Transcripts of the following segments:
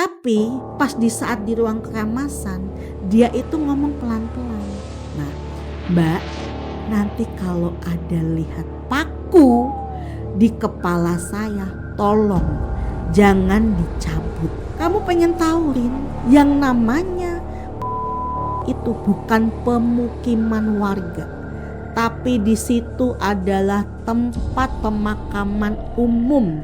Tapi pas di saat di ruang keramasan, dia itu ngomong pelan-pelan. Nah, Mbak, nanti kalau ada lihat paku di kepala saya, tolong jangan dicabut. Kamu pengen tahu, Rin, yang namanya itu bukan pemukiman warga, tapi di situ adalah tempat pemakaman umum.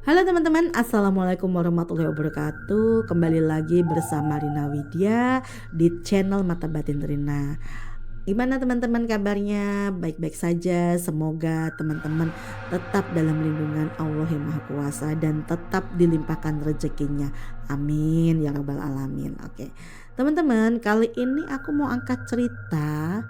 Halo teman-teman, assalamualaikum warahmatullahi wabarakatuh. Kembali lagi bersama Rina Widya di channel Mata Batin Rina. Gimana teman-teman kabarnya? Baik-baik saja. Semoga teman-teman tetap dalam lindungan Allah yang Maha Kuasa dan tetap dilimpahkan rezekinya. Amin ya rabbal alamin. Oke. Teman-teman, kali ini aku mau angkat cerita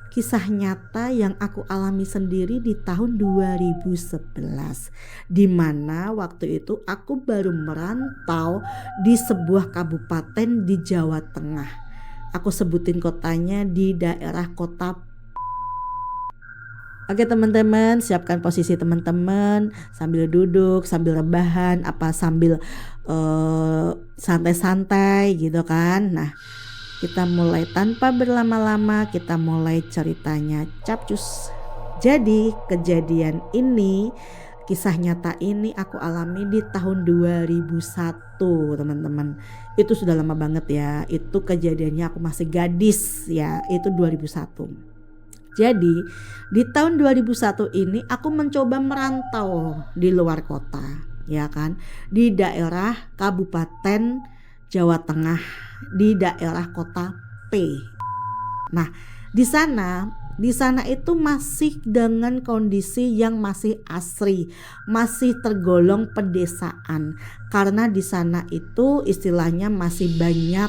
kisah nyata yang aku alami sendiri di tahun 2011, di mana waktu itu aku baru merantau di sebuah kabupaten di Jawa Tengah. Aku sebutin kotanya di daerah kota. Oke teman-teman, siapkan posisi teman-teman sambil duduk, sambil rebahan, apa sambil santai-santai gitu kan. Nah, kita mulai tanpa berlama-lama, kita mulai ceritanya capcus. Jadi kejadian ini, kisah nyata ini aku alami di tahun 2001 teman-teman. Itu sudah lama banget ya, itu kejadiannya aku masih gadis ya, itu 2001. Jadi di tahun 2001 ini aku mencoba merantau di luar kota ya kan, di daerah Kabupaten Jawa Tengah, di daerah kota P. Nah, di sana itu masih dengan kondisi yang masih asri, masih tergolong pedesaan. Karena di sana itu istilahnya masih banyak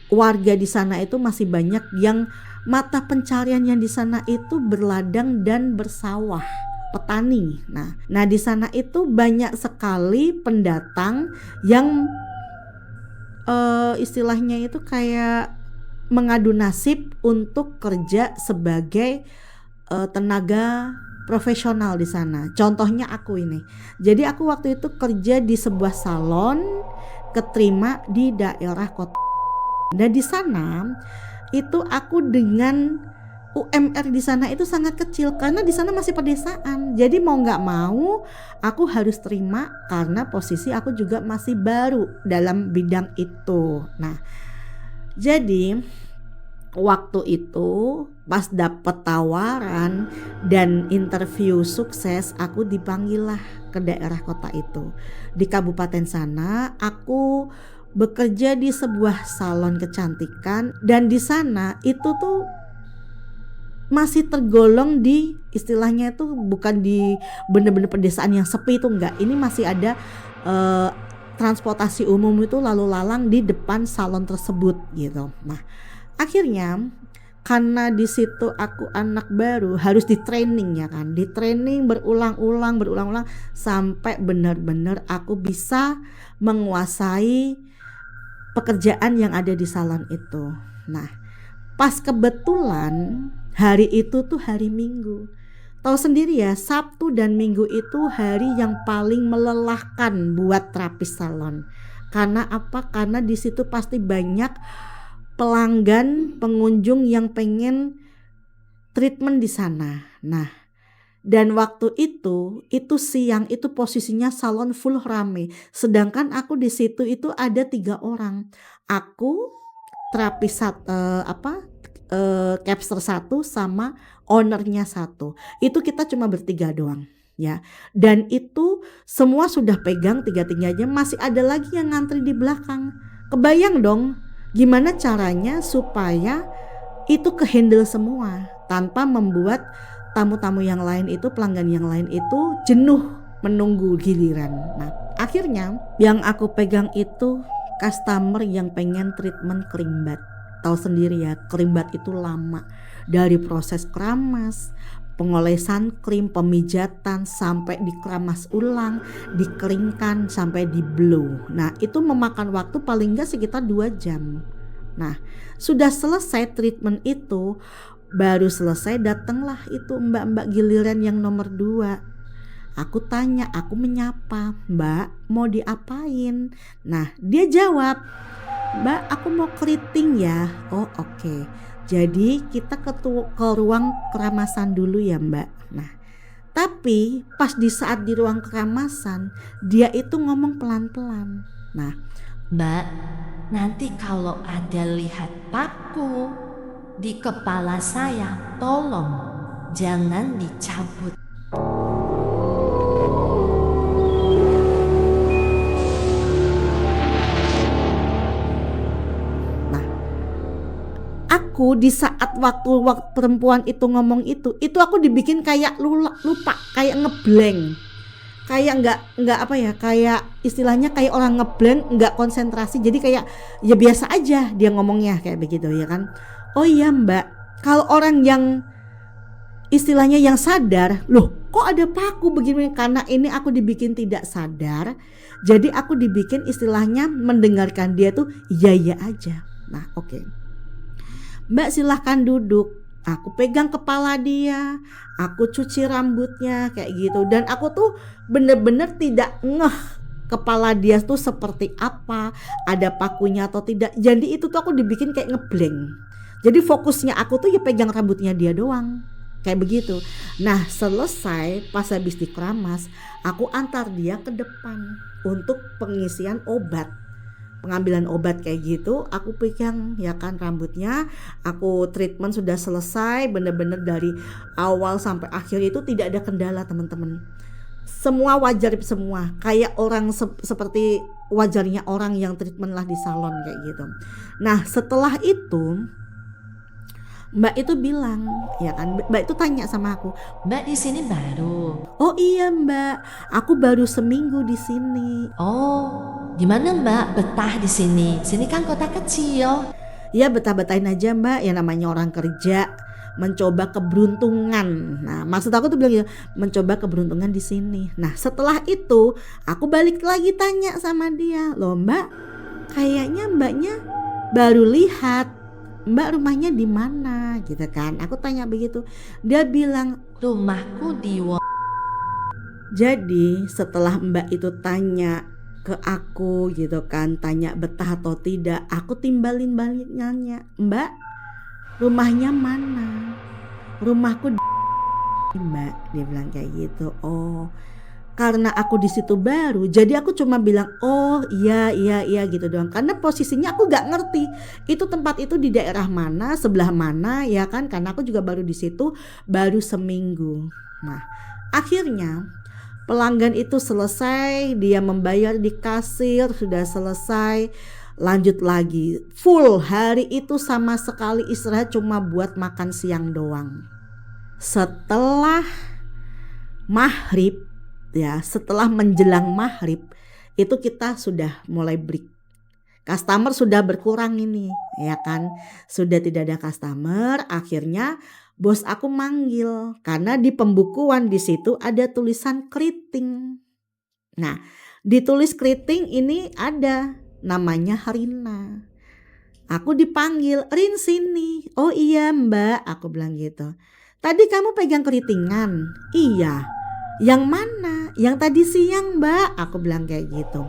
warga di sana itu masih banyak yang mata pencariannya di sana itu berladang dan bersawah. Petani. Nah di sana itu banyak sekali pendatang yang istilahnya itu kayak mengadu nasib untuk kerja sebagai tenaga profesional di sana. Contohnya aku ini. Jadi aku waktu itu kerja di sebuah salon, keterima di daerah kota. Dan di sana itu aku dengan UMR di sana itu sangat kecil karena di sana masih pedesaan. Jadi mau nggak mau aku harus terima karena posisi aku juga masih baru dalam bidang itu. Nah, jadi waktu itu pas dapet tawaran dan interview sukses, aku dipanggil lah ke daerah kota itu. Di kabupaten sana aku bekerja di sebuah salon kecantikan dan di sana itu tuh masih tergolong di istilahnya itu bukan di bener-bener pedesaan yang sepi itu enggak. Ini masih ada transportasi umum itu lalu lalang di depan salon tersebut gitu. Nah, akhirnya karena di situ aku anak baru harus di training ya kan. Di training berulang-ulang sampai benar-benar aku bisa menguasai pekerjaan yang ada di salon itu. Nah, pas kebetulan hari itu tuh hari Minggu. Tahu sendiri ya, Sabtu dan Minggu itu hari yang paling melelahkan buat terapis salon. Karena apa? Karena di situ pasti banyak pelanggan, pengunjung yang pengen treatment di sana. Nah, dan waktu itu siang itu posisinya salon full rame. Sedangkan aku di situ itu ada 3 orang. Aku terapis capster 1 sama ownernya 1. Itu kita cuma bertiga doang ya. Dan itu semua sudah pegang 3-3-nya, masih ada lagi yang ngantri di belakang. Kebayang dong gimana caranya supaya itu kehandle semua tanpa membuat tamu-tamu yang lain itu, pelanggan yang lain itu jenuh menunggu giliran. Nah, akhirnya yang aku pegang itu customer yang pengen treatment kerimbat. Tahu sendiri ya, kerimbat itu lama. Dari proses keramas, pengolesan krim, pemijatan, sampai dikeramas ulang, dikeringkan, sampai di blow. Nah itu memakan waktu paling enggak sekitar 2 jam. Nah sudah selesai treatment itu, baru selesai datanglah itu mbak-mbak giliran yang nomor 2. Aku tanya, aku menyapa, "Mbak, mau diapain?" Nah dia jawab, "Mbak, aku mau keriting ya." Oh oke. Jadi kita ke ruang keramasan dulu ya Mbak. Nah tapi pas di saat di ruang keramasan, dia itu ngomong pelan-pelan. Nah Mbak, nanti kalau ada lihat paku di kepala saya, tolong jangan dicabut. aku di saat waktu perempuan itu ngomong itu aku dibikin kayak lupa, kayak ngeblank, kayak nggak apa ya, kayak istilahnya kayak orang ngeblank, nggak konsentrasi. Jadi kayak ya biasa aja dia ngomongnya kayak begitu ya kan. Oh iya Mbak, kalau orang yang istilahnya yang sadar, loh kok ada paku begini, karena ini aku dibikin tidak sadar. Jadi aku dibikin istilahnya mendengarkan dia tuh iya aja. Nah oke. Mbak silahkan duduk. Aku pegang kepala dia, aku cuci rambutnya kayak gitu. Dan aku tuh bener-bener tidak ngeh kepala dia tuh seperti apa, ada pakunya atau tidak. Jadi itu tuh aku dibikin kayak ngeblank. Jadi fokusnya aku tuh ya pegang rambutnya dia doang, kayak begitu. Nah selesai pas habis dikeramas, aku antar dia ke depan untuk pengisian obat, pengambilan obat kayak gitu. Aku pegang ya kan rambutnya, aku treatment sudah selesai, bener-bener dari awal sampai akhir itu tidak ada kendala teman-teman. Semua wajar semua, kayak orang seperti wajarnya orang yang treatment lah di salon kayak gitu. Nah setelah itu Mbak itu bilang, ya kan, Mbak itu tanya sama aku, "Mbak di sini baru?" "Oh iya Mbak, aku baru seminggu di sini." "Oh, gimana Mbak betah di sini? Sini kan kota kecil." "Ya betah-betahin aja Mbak, ya namanya orang kerja, mencoba keberuntungan." Nah maksud aku tuh bilang gitu, mencoba keberuntungan di sini. Nah setelah itu aku balik lagi tanya sama dia, "Loh Mbak, kayaknya Mbaknya baru lihat, Mbak rumahnya di mana?" gitu kan. Aku tanya begitu. Dia bilang, "Rumahku di jadi setelah Mbak itu tanya ke aku gitu kan, tanya betah atau tidak, aku timbalin balik nanya, "Mbak, rumahnya mana?" "Rumahku di Mbak," dia bilang kayak gitu. Oh, karena aku di situ baru, jadi aku cuma bilang oh iya gitu doang. Karena posisinya aku gak ngerti itu tempat itu di daerah mana, sebelah mana ya kan, karena aku juga baru di situ, baru seminggu. Nah akhirnya pelanggan itu selesai, dia membayar di kasir, sudah selesai, lanjut lagi. Full hari itu sama sekali istirahat cuma buat makan siang doang. Setelah maghrib ya, setelah menjelang maghrib itu kita sudah mulai break. Customer sudah berkurang ini ya kan, sudah tidak ada customer. Akhirnya bos aku manggil karena di pembukuan di situ ada tulisan keriting. Nah ditulis keriting ini ada namanya Rina. Aku dipanggil, "Rin sini." "Oh iya Mbak," aku bilang gitu. "Tadi kamu pegang keritingan?" "Iya." "Yang mana?" "Yang tadi siang Mbak," aku bilang kayak gitu.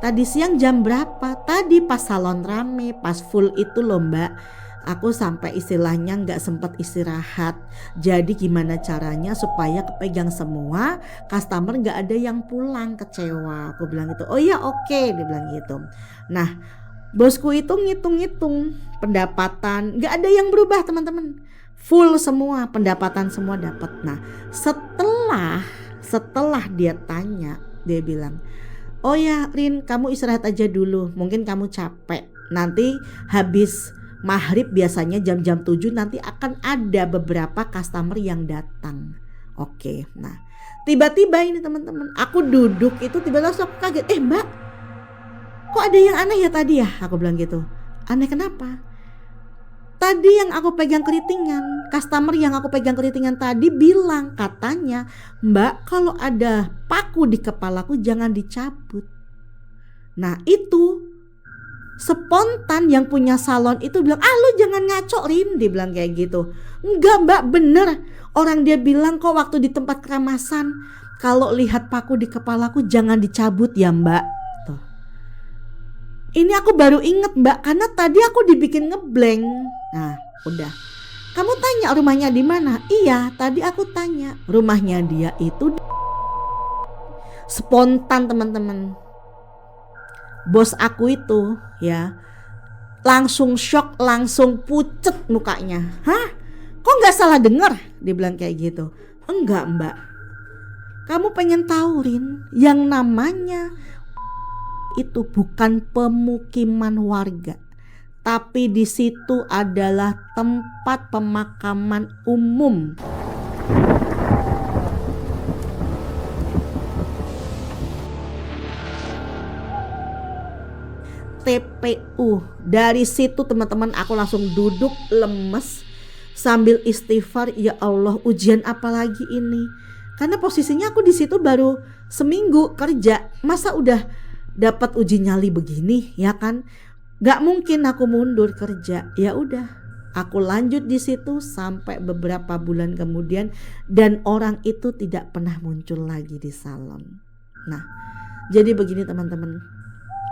"Tadi siang jam berapa?" "Tadi pas salon rame, pas full itu loh Mbak. Aku sampai istilahnya gak sempat istirahat. Jadi gimana caranya supaya kepegang semua, customer gak ada yang pulang kecewa." Aku bilang gitu. "Oh iya oke," dia bilang gitu. Nah bosku itu ngitung-ngitung pendapatan, gak ada yang berubah teman-teman, full semua, pendapatan semua dapat. Nah setelah dia tanya, dia bilang, "Oh ya Rin, kamu istirahat aja dulu, mungkin kamu capek, nanti habis maghrib biasanya jam-jam 7 nanti akan ada beberapa customer yang datang." Oke. Nah tiba-tiba ini teman-teman, aku duduk itu tiba-tiba aku kaget, "Mbak, kok ada yang aneh ya tadi ya?" Aku bilang gitu. "Aneh kenapa?" Tadi yang aku pegang keritingan, customer yang aku pegang keritingan tadi bilang katanya, Mbak kalau ada paku di kepalaku jangan dicabut. Nah itu spontan yang punya salon itu bilang, lu jangan ngaco Rin, dia bilang kayak gitu. Enggak Mbak, bener, orang dia bilang kok waktu di tempat keramasan, kalau lihat paku di kepalaku jangan dicabut ya Mbak. Tuh. Ini aku baru inget Mbak, karena tadi aku dibikin ngeblank. Nah udah, kamu tanya rumahnya di mana? Iya tadi aku tanya, rumahnya dia itu spontan teman-teman. Bos aku itu ya langsung shock, langsung pucet mukanya. Hah? Kok gak salah dengar? Dia bilang kayak gitu. Enggak Mbak, kamu pengen tahu Rin, yang namanya itu bukan pemukiman warga, tapi di situ adalah tempat pemakaman umum. TPU. Dari situ teman-teman aku langsung duduk lemes sambil istighfar, ya Allah ujian apa lagi ini? Karena posisinya aku di situ baru seminggu kerja, masa udah dapat uji nyali begini ya kan? Gak mungkin aku mundur kerja. Ya udah, aku lanjut di situ sampai beberapa bulan kemudian dan orang itu tidak pernah muncul lagi di salon. Nah, jadi begini teman-teman.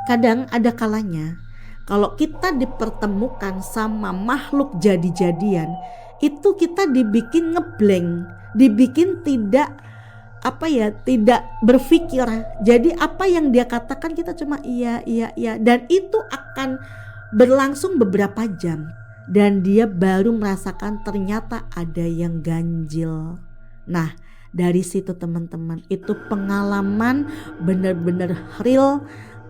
Kadang ada kalanya kalau kita dipertemukan sama makhluk jadi-jadian, itu kita dibikin ngeblank, dibikin tidak tidak berpikir. Jadi apa yang dia katakan kita cuma iya dan itu akan berlangsung beberapa jam dan dia baru merasakan ternyata ada yang ganjil. Nah, dari situ teman-teman, itu pengalaman benar-benar real,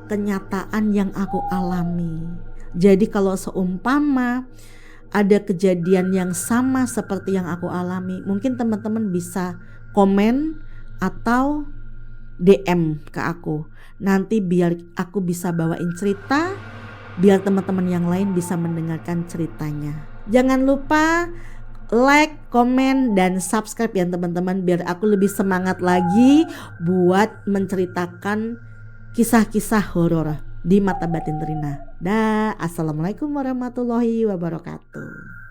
kenyataan yang aku alami. Jadi kalau seumpama ada kejadian yang sama seperti yang aku alami, mungkin teman-teman bisa komen atau DM ke aku. Nanti biar aku bisa bawain cerita, biar teman-teman yang lain bisa mendengarkan ceritanya. Jangan lupa like, komen, dan subscribe ya teman-teman, biar aku lebih semangat lagi buat menceritakan kisah-kisah horor di Mata Batin Rina. Assalamualaikum warahmatullahi wabarakatuh.